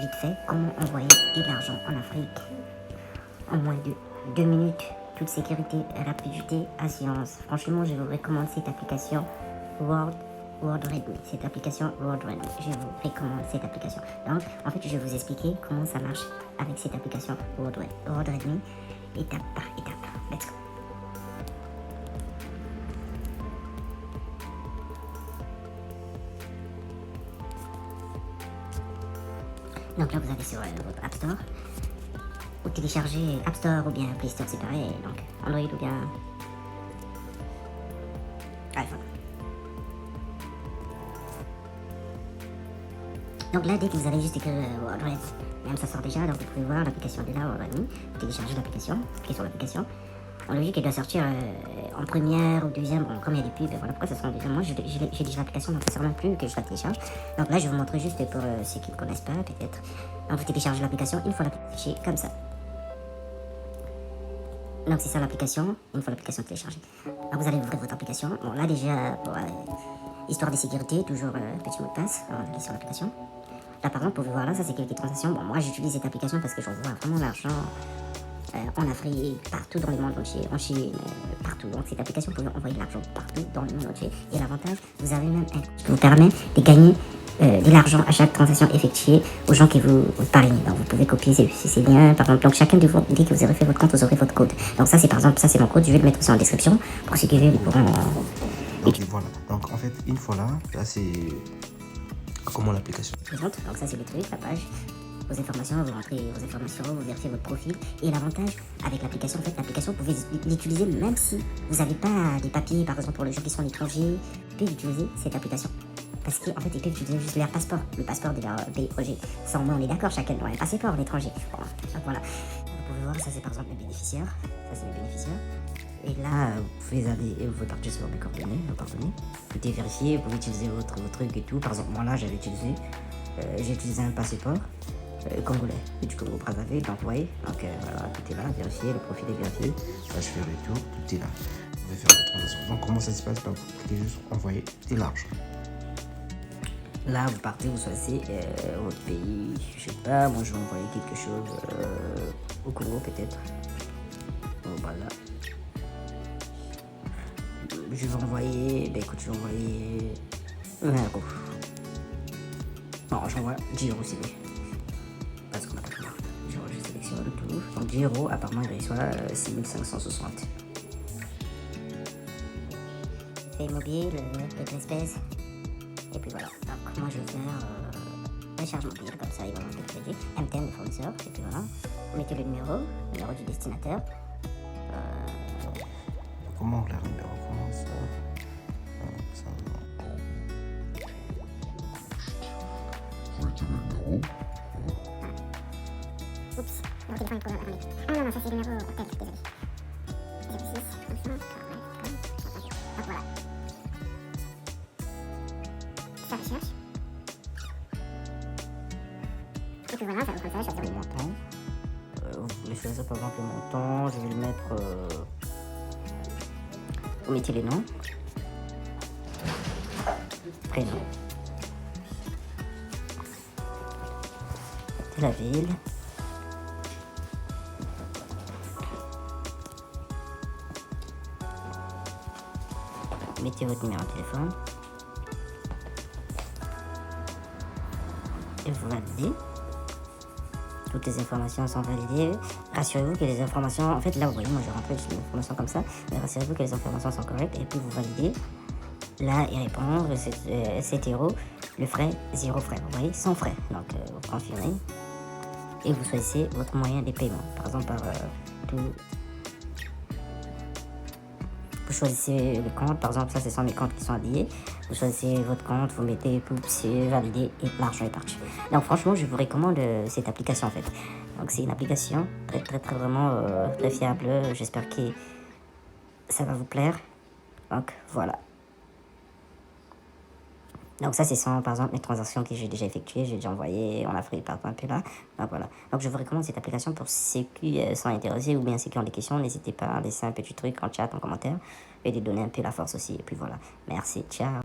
vite fait comment envoyer de l'argent en Afrique en moins de 2 minutes. Toute sécurité, rapidité, assurance. Franchement, je vous recommande cette application WorldRemit. Cette application WorldRemit. Je vous recommande cette application. Donc, en fait, je vais vous expliquer comment ça marche avec cette application WorldRemit, étape par étape. Let's go. Donc là, vous allez sur votre App Store. Ou télécharger App Store ou bien Play Store, c'est pareil. Donc Android ou bien iPhone. Donc là, dès que vous allez juste écrire WorldRemit, même ça sort déjà, donc vous pouvez voir l'application de là, WorldRemit. Vous téléchargez l'application, cliquez sur l'application. En logique, elle doit sortir en première ou deuxième, bon, comme il y a des pubs, voilà pourquoi ça sort en deuxième. Moi, j'ai déjà l'application, donc ça sert même plus que je la télécharge. Donc là, je vais vous montrer juste pour ceux qui ne connaissent pas, peut-être. Donc vous téléchargez l'application, une fois l'application, comme ça. Donc c'est ça l'application, une fois l'application téléchargée. Alors vous allez ouvrir votre application. Bon là déjà, pour, histoire de sécurité, toujours petit mot de passe. Alors on va aller sur l'application. Là par exemple, vous pouvez voir là, ça c'est quelques transactions. Bon moi j'utilise cette application parce que j'envoie vraiment l'argent en Afrique, partout dans le monde entier, en Chine, partout. Donc cette application, vous pouvez envoyer de l'argent partout dans le monde entier. Et l'avantage, vous avez même un qui vous permet de gagner de l'argent à chaque transaction effectuée aux gens qui vous parrainent. Donc vous pouvez copier ces liens, par exemple. Donc chacun de vous, dès que vous aurez fait votre compte, vous aurez votre code. Donc ça c'est par exemple, ça c'est mon code, je vais le mettre aussi en description pour ceux qui veulent, ils pourront... Donc voilà, donc en fait une fois là c'est comment l'application se présente. Donc ça c'est le truc, la page, vos informations, vous rentrez vos informations, vous vérifiez votre profil. Et l'avantage avec l'application, en fait l'application vous pouvez l'utiliser même si vous n'avez pas des papiers, par exemple pour les gens qui sont à l'étranger, vous pouvez utiliser cette application. Parce qu'en fait, ils peuvent utiliser juste leur passeport, le passeport de leur pays projet. Sans moi, on est d'accord, chacun doit un passeport à l'étranger. Donc voilà. Vous pouvez voir, ça c'est par exemple le bénéficiaire. Ça c'est le bénéficiaire. Et là, vous pouvez aller, vous pouvez partir sur mes coordonnées, vos coordonnées. Vous pouvez vérifier, vous pouvez utiliser votre truc et tout. Par exemple, moi là, j'ai utilisé un passeport congolais, du Congo Brazzaville. Donc vous voyez, donc voilà, tout est là, vérifier, le profil est vérifié. Là, je fais le tour, tout est là. Vous pouvez faire la transaction. Donc comment ça se passe? Bah, vous cliquez juste envoyer de l'argent. Là, vous partez, vous choisissez votre pays, je sais pas, moi je vais envoyer quelque chose au Congo peut-être. Bon, voilà. Je vais envoyer, ben écoute, je vais envoyer 1 euro. Non, j'envoie 10 euros c'est lui. Parce qu'on a pas de marque. Je sélectionne tout. Donc 10 euros, apparemment il reçoit 6560. C'est mobile, de l'espèce. Et puis voilà, donc moi je vais faire recharge mobile, comme ça ils vont monter le crédit, MTN le fournisseur, et puis voilà, vous mettez le numéro du destinataire. Comment on le numéro? Comment ça? Vous mettez le numéro. Oups, mon téléphone est attendez. Ah non, ça c'est le numéro hôtel, désolé. 06, 35, 40, donc voilà. Ça recherche. Et puis voilà, ça va comme ça, je vais choisir le montant. Vous voulez choisir par exemple le montant, je vais le mettre... Vous mettez les noms. Prénom. De la ville. Mettez votre numéro de téléphone. Et vous validez. Toutes les informations sont validées. Rassurez-vous que les informations... En fait, là, vous voyez, moi, je rentre juste les informations comme ça. Mais rassurez-vous que les informations sont correctes. Et puis, vous validez. Là, et répondre, 7 euros. Le frais, 0 frais. Vous voyez, sans frais. Donc, vous confirmez. Et vous choisissez votre moyen de paiement. Par exemple, par tout... Vous choisissez le compte, par exemple, ça ce sont mes comptes qui sont liés. Vous choisissez votre compte, vous mettez pouce, valider et l'argent est parti. Donc franchement, je vous recommande cette application en fait. Donc c'est une application très vraiment très fiable. J'espère que ça va vous plaire. Donc voilà. Donc ça, c'est sans, par exemple, mes transactions que j'ai déjà effectuées, j'ai déjà envoyé en Afrique, partout un peu là. Donc voilà. Donc je vous recommande cette application pour ceux qui sont intéressés ou bien ceux qui ont des questions. N'hésitez pas à laisser un petit truc en chat, en commentaire et de donner un peu la force aussi. Et puis voilà. Merci, ciao.